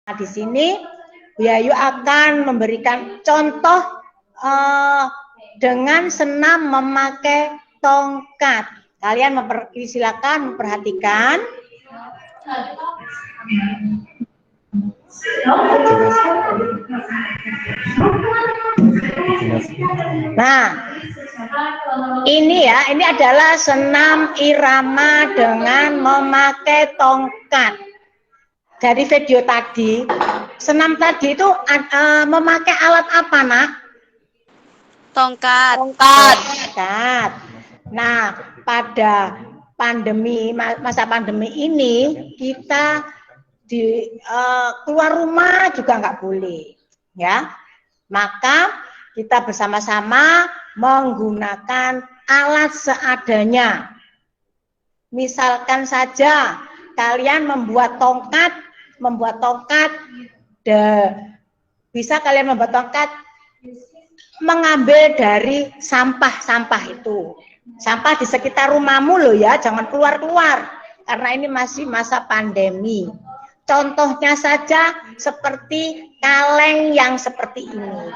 Di sini Bu Yayu akan memberikan contoh dengan senam memakai tongkat. Kalian silakan memperhatikan. Nah, ini adalah senam irama dengan memakai tongkat. Dari video tadi, senam tadi itu memakai alat apa, Nak? Tongkat. Nah, pada masa pandemi ini kita keluar rumah juga nggak boleh, ya. Maka kita bersama-sama menggunakan alat seadanya. Misalkan saja kalian membuat tongkat, bisa kalian membuat tongkat mengambil dari sampah-sampah itu. Sampah di sekitar rumahmu loh ya, jangan keluar-keluar. Karena ini masih masa pandemi. Contohnya saja seperti kaleng yang seperti ini.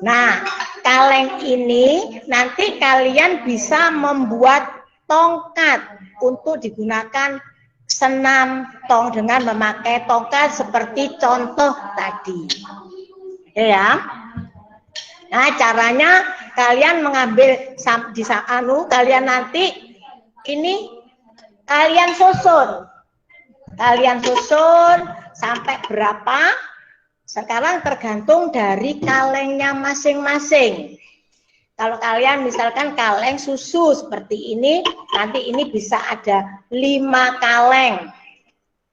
Nah, kaleng ini nanti kalian bisa membuat tongkat untuk digunakan senam dengan memakai tongkat seperti contoh tadi. Ya. Nah, caranya kalian mengambil kalian nanti ini kalian susun. Sampai berapa? Sekarang tergantung dari kalengnya masing-masing. Kalau kalian misalkan kaleng susu seperti ini, nanti ini bisa ada 5 kaleng.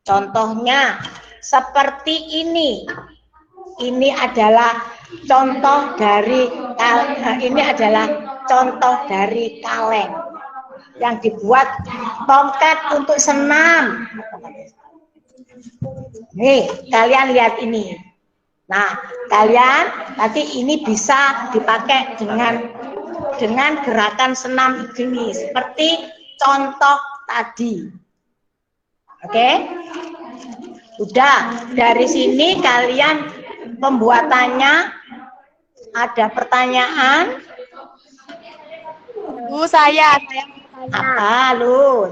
Contohnya seperti ini. Ini adalah contoh dari kaleng yang dibuat tongkat untuk senam. Nih, kalian lihat ini. Nah, kalian nanti ini bisa dipakai dengan gerakan senam ini seperti contoh tadi. Oke? Udah, dari sini kalian pembuatannya ada pertanyaan? Bu, saya Apa lu?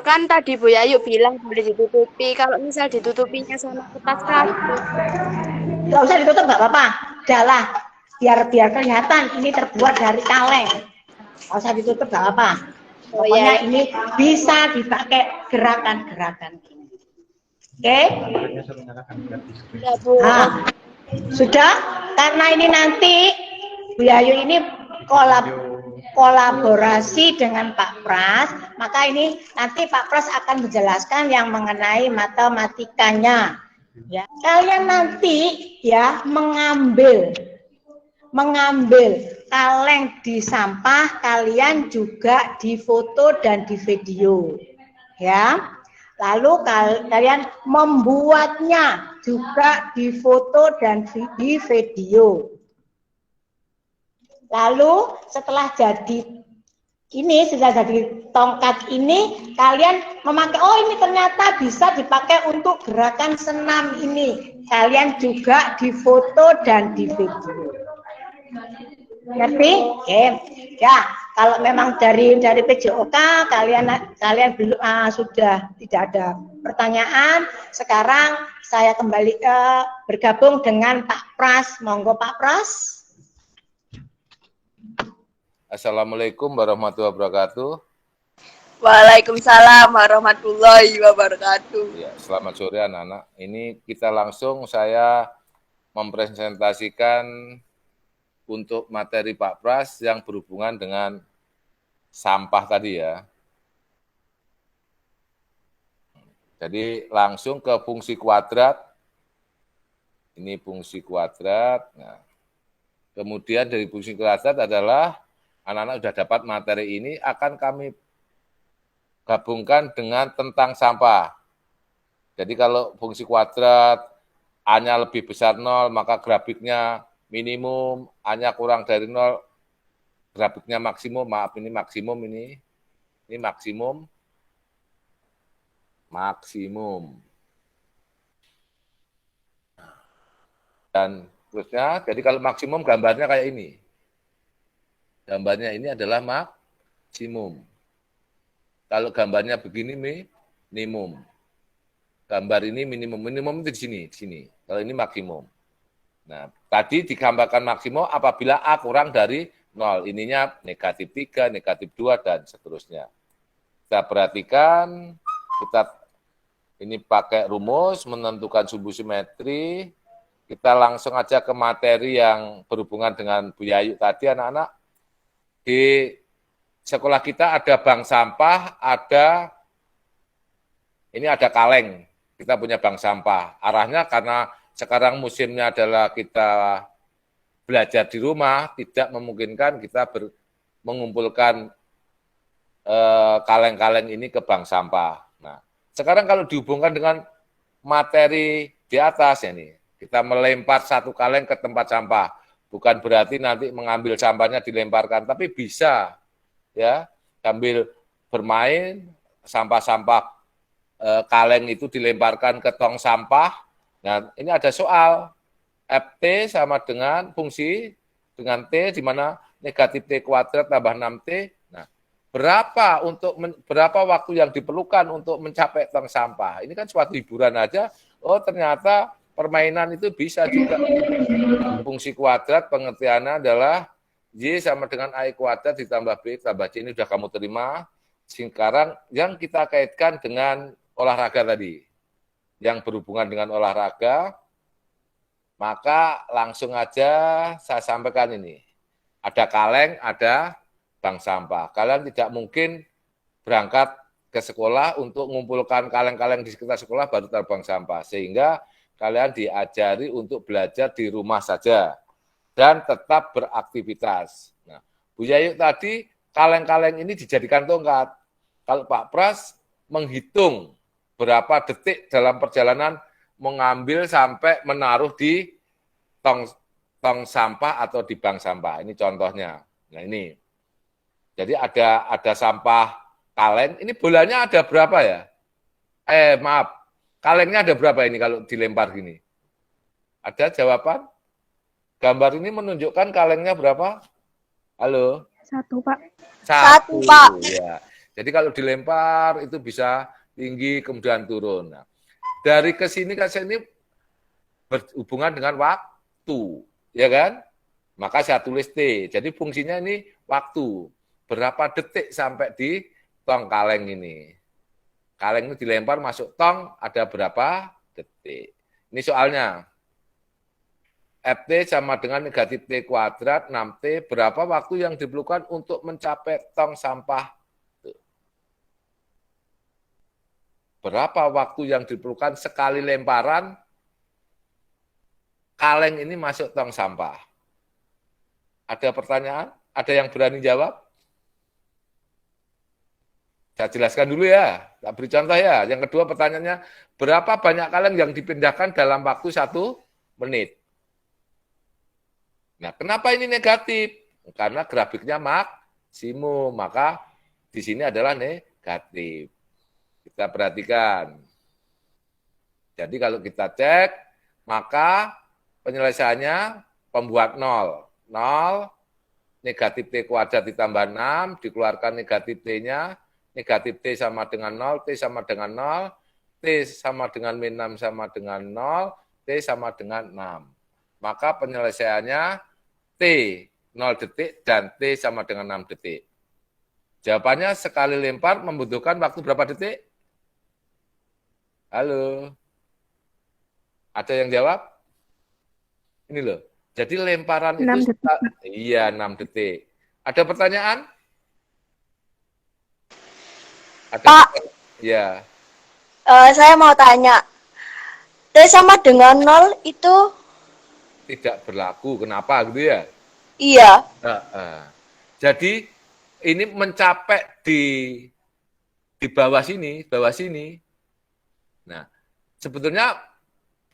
kan tadi Bu Yayu bilang boleh ditutupi. Kalau misal ditutupinya sama kertas kardus. Gak usah ditutup, gak apa-apa. Udahlah, biar kelihatan ini terbuat dari kaleng. Gak usah ditutup, gak apa-apa. Pokoknya ini bisa dipakai gerakan-gerakan ini. Oke? Nah, sudah? Karena ini nanti Bu Yayu ini kolaborasi dengan Pak Pras, maka ini nanti Pak Pras akan menjelaskan yang mengenai matematikanya. Ya, kalian nanti ya mengambil kaleng di sampah, kalian juga difoto dan di video. Ya. Lalu kalian membuatnya juga difoto dan di video. Lalu setelah sudah jadi tongkat ini, kalian memakai, ini ternyata bisa dipakai untuk gerakan senam ini. Kalian juga difoto dan di video. Ngerti? Oke. Ya, kalau memang dari PJOK kalian belum sudah tidak ada pertanyaan, sekarang saya kembali bergabung dengan Pak Pras. Monggo Pak Pras. Assalamualaikum warahmatullahi wabarakatuh. Waalaikumsalam warahmatullahi wabarakatuh. Ya, selamat sore anak-anak. Ini kita langsung saya mempresentasikan untuk materi Pak Pras yang berhubungan dengan sampah tadi ya. Jadi langsung ke fungsi kuadrat. Ini fungsi kuadrat. Nah, kemudian dari fungsi kuadrat adalah anak-anak sudah dapat materi ini akan kami gabungkan dengan tentang sampah. Jadi kalau fungsi kuadrat A-nya lebih besar 0, maka grafiknya minimum, A-nya kurang dari 0, grafiknya maksimum. Maaf, ini maksimum ini. Ini maksimum. dan terusnya. Jadi kalau maksimum gambarnya kayak ini. Gambarnya ini adalah maksimum. Kalau gambarnya begini minimum. Gambar ini minimum. Minimum itu di sini. Kalau ini maksimum. Nah, tadi digambarkan maksimum apabila A kurang dari 0. Ininya negatif 3, negatif 2, dan seterusnya. Kita perhatikan, kita ini pakai rumus menentukan sumbu simetri. Kita langsung aja ke materi yang berhubungan dengan Bu Yayu tadi, anak-anak. Di sekolah kita ada bank sampah, ini ada kaleng. Kita punya bank sampah. Arahnya karena sekarang musimnya adalah kita belajar di rumah, tidak memungkinkan kita mengumpulkan kaleng-kaleng ini ke bank sampah. Nah, sekarang kalau dihubungkan dengan materi di atas ini, kita melempar satu kaleng ke tempat sampah. Bukan berarti nanti mengambil sampahnya dilemparkan, tapi bisa ya sambil bermain sampah-sampah kaleng itu dilemparkan ke tong sampah. Nah, ini ada soal Ft sama dengan fungsi dengan T di mana negatif T kuadrat tambah 6T. Nah, berapa waktu yang diperlukan untuk mencapai tong sampah? Ini kan suatu hiburan aja. Oh, ternyata permainan itu bisa juga. Fungsi kuadrat pengertiannya adalah Y sama dengan A kuadrat ditambah B tambah C. Ini sudah kamu terima. Sekarang yang kita kaitkan dengan olahraga tadi, yang berhubungan dengan olahraga, maka langsung aja saya sampaikan ini. Ada kaleng, ada bank sampah. Kalian tidak mungkin berangkat ke sekolah untuk mengumpulkan kaleng-kaleng di sekitar sekolah baru taruh bank sampah. Sehingga kalian diajari untuk belajar di rumah saja dan tetap beraktivitas. Nah, Bu Yayu tadi kaleng-kaleng ini dijadikan tongkat. Kalau Pak Pras menghitung berapa detik dalam perjalanan mengambil sampai menaruh di tong sampah atau di bank sampah. Ini contohnya. Nah, ini. Jadi ada sampah kaleng. Ini bolanya ada berapa ya? Maaf. Kalengnya ada berapa ini kalau dilempar gini? Ada jawaban? Gambar ini menunjukkan kalengnya berapa? Halo? 1, Pak. 1, Pak. Ya. Jadi kalau dilempar itu bisa tinggi kemudian turun. Nah, dari ke sini berhubungan dengan waktu, ya kan? Maka saya tulis T. Jadi fungsinya ini waktu. Berapa detik sampai di tong kaleng ini? Kaleng itu dilempar masuk tong, ada berapa detik? Ini soalnya. Ft sama dengan negatif T kuadrat 6T. Berapa waktu yang diperlukan untuk mencapai tong sampah? Berapa waktu yang diperlukan sekali lemparan kaleng ini masuk tong sampah? Ada pertanyaan? Ada yang berani jawab? Saya jelaskan dulu ya, tak beri contoh ya. Yang kedua pertanyaannya, berapa banyak kaleng yang dipindahkan dalam waktu 1 menit? Nah, kenapa ini negatif? Karena grafiknya maksimum, maka di sini adalah negatif. Kita perhatikan. Jadi kalau kita cek, maka penyelesaiannya pembuat 0. 0, negatif T kuadrat ditambah 6, dikeluarkan negatif T-nya, negatif T sama dengan 0, T sama dengan 0, T sama dengan min 6 sama dengan 0, T sama dengan 6. Maka penyelesaiannya T 0 detik dan T sama dengan 6 detik. Jawabannya sekali lempar membutuhkan waktu berapa detik? Halo? Ada yang jawab? Ini loh. Jadi lemparan 6 itu detik. Iya, 6 detik. Ada pertanyaan? Ada Pak, ya. saya mau tanya, T sama dengan 0 itu? Tidak berlaku. Kenapa gitu ya? Iya. Jadi ini mencapai di bawah sini. Nah, sebetulnya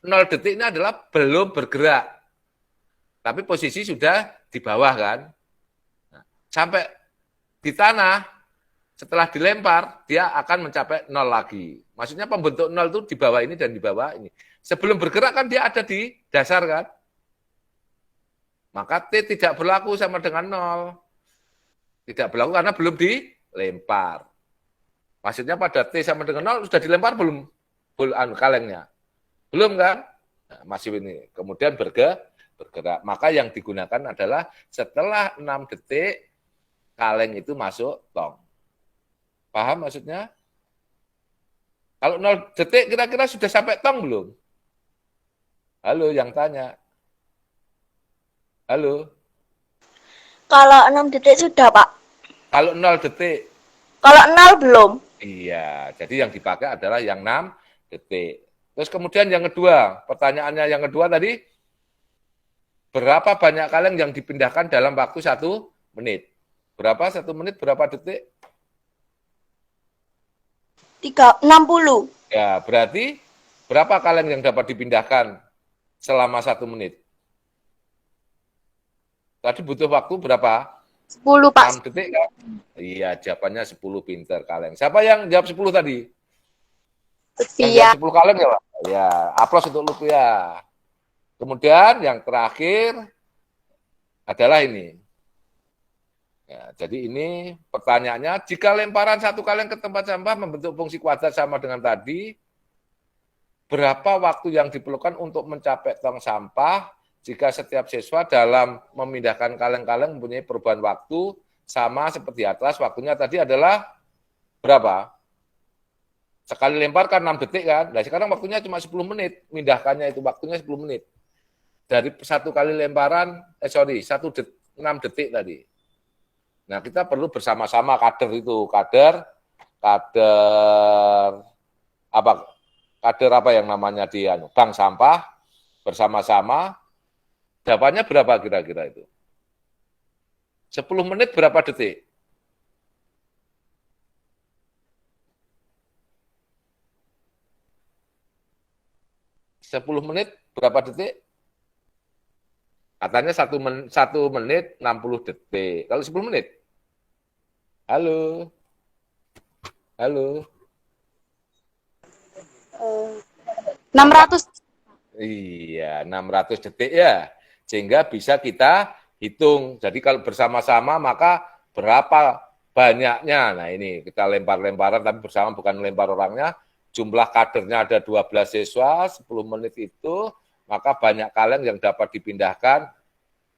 0 detik ini adalah belum bergerak. Tapi posisi sudah di bawah kan. Nah, sampai di tanah, setelah dilempar, dia akan mencapai 0 lagi. Maksudnya pembentuk 0 itu di bawah ini dan di bawah ini. Sebelum bergerak kan dia ada di dasar kan. Maka T tidak berlaku sama dengan 0. Tidak berlaku karena belum dilempar. Maksudnya pada T sama dengan 0 sudah dilempar belum? Kalengnya. Belum kan? Nah, masih ini. Kemudian bergerak. Maka yang digunakan adalah setelah 6 detik kaleng itu masuk tong. Paham maksudnya? Kalau 0 detik kira-kira sudah sampai tong belum? Halo yang tanya. Halo. Kalau 6 detik sudah, Pak. Kalau 0 detik. Kalau 0 belum. Iya, jadi yang dipakai adalah yang 6 detik. Terus kemudian yang kedua, pertanyaannya yang kedua tadi, berapa banyak kaleng yang dipindahkan dalam waktu 1 menit? Berapa 1 menit, berapa detik? 60. Ya, berarti berapa kaleng yang dapat dipindahkan selama 1 menit? Tadi butuh waktu berapa? 10, Pak. 6 detik kan? Iya, jawabannya 10 pinter kaleng. Siapa yang jawab 10 tadi? Yang Iya. jawab 10 kaleng ya, Pak? Ya, aplaus untuk Lutfia. Kemudian yang terakhir adalah ini. Ya, jadi ini pertanyaannya, jika lemparan 1 kaleng ke tempat sampah membentuk fungsi kuadrat sama dengan tadi, berapa waktu yang diperlukan untuk mencapai tong sampah jika setiap siswa dalam memindahkan kaleng-kaleng mempunyai perubahan waktu sama seperti atas, waktunya tadi adalah berapa? Sekali lempar kan 6 detik kan, nah sekarang waktunya cuma 10 menit, mindahkannya itu waktunya 10 menit. Dari 1 kali lemparan, 6 detik tadi. Nah kita perlu bersama-sama kader apa yang namanya di bank sampah, bersama-sama. Jawabannya berapa kira-kira itu? 10 menit berapa detik? Sepuluh menit berapa detik? Katanya 1 menit 60 detik. Kalau 10 menit? Halo? Halo? 600. Iya, 600 detik ya. Sehingga bisa kita hitung. Jadi kalau bersama-sama maka berapa banyaknya. Nah ini kita lempar-lemparan tapi bersama bukan lempar orangnya. Jumlah kadernya ada 12 siswa, 10 menit itu, maka banyak kaleng yang dapat dipindahkan.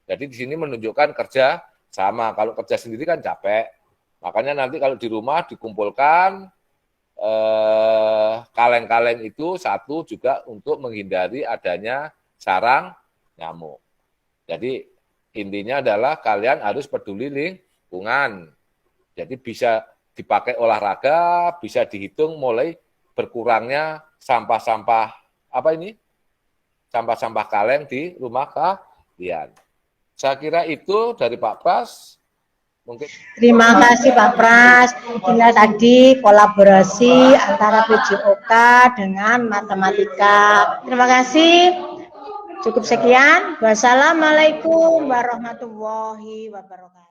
Jadi di sini menunjukkan kerja sama. Kalau kerja sendiri kan capek. Makanya nanti kalau di rumah dikumpulkan kaleng-kaleng itu satu juga untuk menghindari adanya sarang nyamuk. Jadi intinya adalah kalian harus peduli lingkungan. Jadi bisa dipakai olahraga, bisa dihitung mulai berkurangnya sampah-sampah sampah-sampah kaleng di rumah kalian. Saya kira itu dari Pak Pras. Mungkin. Terima kasih Pak Pras. Inilah tadi kolaborasi antara PJOK dengan matematika. Terima kasih. Cukup sekian. Wassalamualaikum warahmatullahi wabarakatuh.